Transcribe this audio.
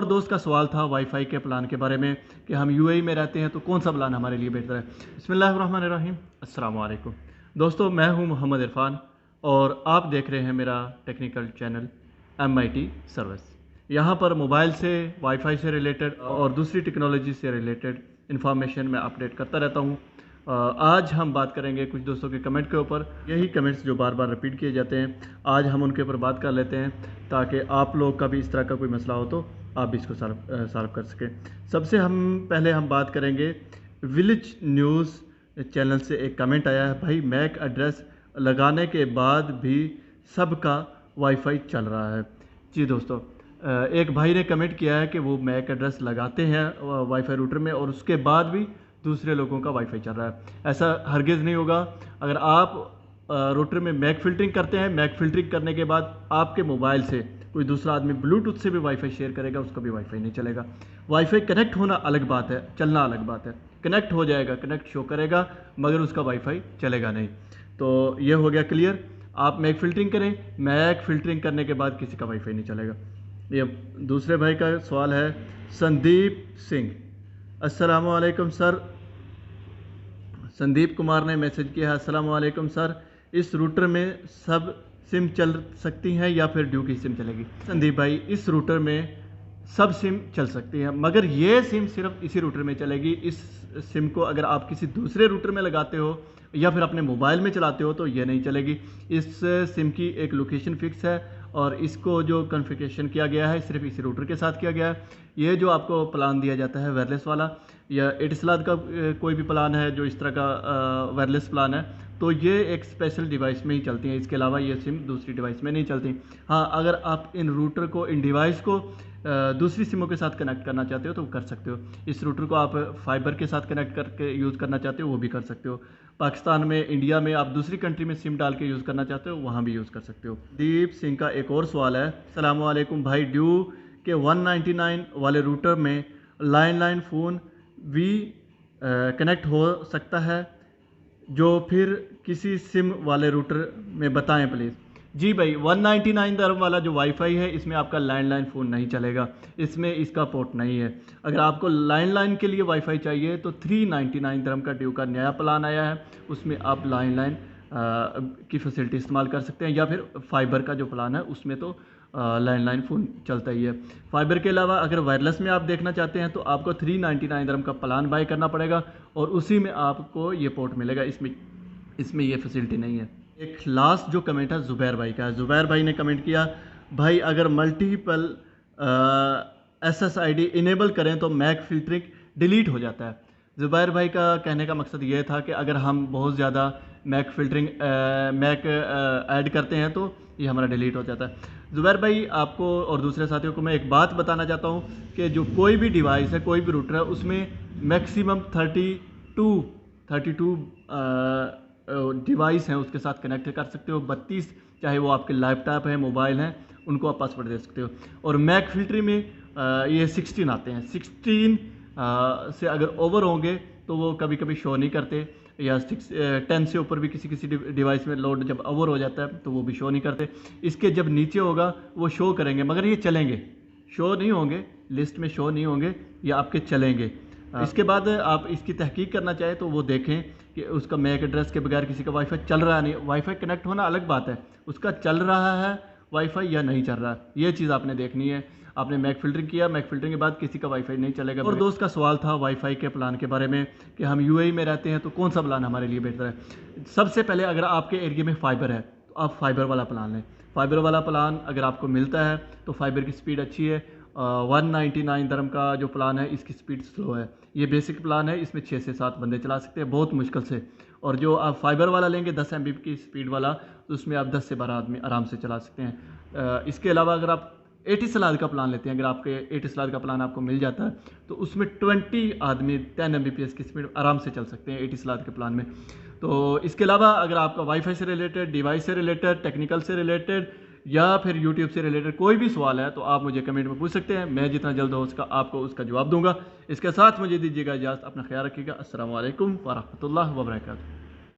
दोस्त का सवाल था वाईफाई के प्लान के बारे में कि हम यूएई में रहते हैं तो कौन सा प्लान हमारे लिए बेहतर है। बिस्मिल्लाहिर्रहमानिर्रहीम, अस्सलाम वालेकुम। दोस्तों, मैं हूं मोहम्मद इरफान और आप देख रहे हैं मेरा टेक्निकल चैनल MIT सर्विस। यहां पर मोबाइल से, वाईफाई से रिलेटेड और दूसरी टेक्नोलॉजी से रिलेटेड इन्फॉर्मेशन मैं अपडेट करता रहता हूं। आज हम बात करेंगे कुछ दोस्तों के कमेंट के ऊपर। यही कमेंट्स जो बार बार रिपीट किए जाते हैं, आज हम उनके ऊपर बात कर लेते हैं ताकि आप लोग का भी इस तरह का कोई मसला हो तो आप भी इसको सॉल्व कर सकें। सबसे पहले हम बात करेंगे, विलेज न्यूज़ चैनल से एक कमेंट आया है, भाई मैक एड्रेस लगाने के बाद भी सबका वाईफाई चल रहा है। जी दोस्तों, एक भाई ने कमेंट किया है कि वो मैक एड्रेस लगाते हैं वाईफाई रूटर में और उसके बाद भी दूसरे लोगों का वाईफाई चल रहा है। ऐसा हरगिज़ नहीं होगा। अगर आप रूटर में मैक फ़िल्टरिंग करते हैं, मैक फ़िल्टरिंग करने के बाद आपके मोबाइल से कोई दूसरा आदमी ब्लूटूथ से भी वाईफाई शेयर करेगा, उसका भी वाईफाई नहीं चलेगा। वाईफाई कनेक्ट होना अलग बात है, चलना अलग बात है। कनेक्ट हो जाएगा, कनेक्ट शो करेगा, मगर उसका वाईफाई चलेगा नहीं। तो ये हो गया क्लियर। आप मैक फ़िल्टरिंग करें, मैक फ़िल्टरिंग करने के बाद किसी का वाईफाई नहीं चलेगा। ये दूसरे भाई का सवाल है, संदीप सिंह। अस्सलाम वालेकुम सर। संदीप कुमार ने मैसेज किया है, अस्सलाम वालेकुम सर, इस रूटर में सब सिम चल सकती हैं या फिर ड्यू की सिम चलेगी? संदीप भाई, इस रूटर में सब सिम चल सकती हैं, मगर ये सिम सिर्फ इसी रूटर में चलेगी। इस सिम को अगर आप किसी दूसरे रूटर में लगाते हो या फिर अपने मोबाइल में चलाते हो तो ये नहीं चलेगी। इस सिम की एक लोकेशन फिक्स है और इसको जो कॉन्फ़िगरेशन किया गया है सिर्फ इसी रूटर के साथ किया गया है। ये जो आपको प्लान दिया जाता है वायरलेस वाला या एटिसलात का कोई भी प्लान है जो इस तरह का वायरलेस प्लान है, तो ये एक स्पेशल डिवाइस में ही चलती हैं। इसके अलावा ये सिम दूसरी डिवाइस में नहीं चलती। हाँ, अगर आप इन रूटर को, इन डिवाइस को दूसरी सिमों के साथ कनेक्ट करना चाहते हो तो कर सकते हो। इस रूटर को आप फाइबर के साथ कनेक्ट करके यूज़ करना चाहते हो वो भी कर सकते हो। पाकिस्तान में, इंडिया में आप दूसरी कंट्री में सिम डाल के यूज़ करना चाहते हो वहाँ भी यूज़ कर सकते हो। दीप सिंह का एक और सवाल है, अस्सलाम वालेकुम भाई, ड्यू के 199 वाले रूटर में लैंडलाइन फ़ोन भी कनेक्ट हो सकता है जो फिर किसी सिम वाले रूटर में बताएं प्लीज़। जी भाई, 199 दरम वाला जो वाईफाई है इसमें आपका लैंडलाइन फ़ोन नहीं चलेगा, इसमें इसका पोर्ट नहीं है। अगर आपको लैंडलाइन के लिए वाईफाई चाहिए तो 399 दरम का ड्यू का नया प्लान आया है, उसमें आप लैंडलाइन की फैसिलिटी इस्तेमाल कर सकते हैं, या फिर फाइबर का जो प्लान है उसमें तो लैंडलाइन फ़ोन चलता ही है। फाइबर के अलावा अगर वायरलेस में आप देखना चाहते हैं तो आपको 399 दरम का प्लान बाय करना पड़ेगा और उसी में आपको ये पोर्ट मिलेगा। इसमें ये फैसिलिटी नहीं है। एक लास्ट जो कमेंट है ज़ुबैर भाई का है। ज़ुबैर भाई ने कमेंट किया, भाई अगर मल्टीपल SSID इनेबल करें तो मैक फ़िल्टरिंग डिलीट हो जाता है। ज़ुबैर भाई का कहने का मकसद ये था कि अगर हम बहुत ज़्यादा मैक फ़िल्टरिंग मैक ऐड करते हैं तो ये हमारा डिलीट हो जाता है। ज़ुबैर भाई, आपको और दूसरे साथियों को मैं एक बात बताना चाहता हूँ कि जो कोई भी डिवाइस है, कोई भी रूटर है, उसमें मैक्सिमम 32 डिवाइस हैं उसके साथ कनेक्ट कर सकते हो। 32, चाहे वो आपके लैपटॉप हैं, मोबाइल हैं, उनको आप पासवर्ड दे सकते हो। और मैक फ़िल्टरिंग में ये 16 आते हैं। 16 से अगर ओवर होंगे तो वो कभी कभी शो नहीं करते, या 10 से ऊपर भी किसी डिवाइस में लोड जब ओवर हो जाता है तो वो भी शो नहीं करते। इसके जब नीचे होगा वो शो करेंगे, मगर ये चलेंगे, शो नहीं होंगे, लिस्ट में शो नहीं होंगे, ये आपके चलेंगे। इसके बाद आप इसकी तहकीक करना चाहें तो वो देखें कि उसका मैक एड्रेस के बगैर किसी का वाईफाई चल रहा है नहीं। वाईफाई कनेक्ट होना अलग बात है, उसका चल रहा है वाईफाई या नहीं चल रहा है, ये चीज़ आपने देखनी है। आपने मैक फ़िल्टरिंग किया, मैक फ़िल्टरिंग के बाद किसी का वाईफाई नहीं चलेगा। और दोस्त का सवाल था वाईफाई के प्लान के बारे में कि हम यूएई में रहते हैं तो कौन सा प्लान हमारे लिए बेहतर है। सबसे पहले, अगर आपके एरिया में फाइबर है तो आप फाइबर वाला प्लान लें। फाइबर वाला प्लान अगर आपको मिलता है तो फाइबर की स्पीड अच्छी है। 199 दरम का जो प्लान है इसकी स्पीड स्लो है। ये बेसिक प्लान है, इसमें 6 से 7 बंदे चला सकते हैं बहुत मुश्किल से। और जो आप फाइबर वाला लेंगे 10 MB की स्पीड वाला, तो उसमें आप 10 से 12 आदमी आराम से चला सकते हैं। इसके अलावा अगर आप एटिसलात का प्लान लेते हैं, अगर आपके एटिसलात का प्लान आपको मिल जाता है तो उसमें 20 आदमी 10 Mbps की स्पीड आराम से चल सकते हैं एटिसलात के प्लान में। तो इसके अलावा अगर आपका वाईफाई से रिलेटेड, डिवाइस से रिलेटेड, टेक्निकल से रिलेटेड या फिर यूट्यूब से रिलेटेड कोई भी सवाल है तो आप मुझे कमेंट में पूछ सकते हैं। मैं जितना जल्द हो सका आपको उसका जवाब दूंगा। इसके साथ मुझे दीजिएगा इजाज़त, अपना ख्याल रखिएगा। अस्सलाम वालेकुम व रहमतुल्लाहि व बरकातुहू।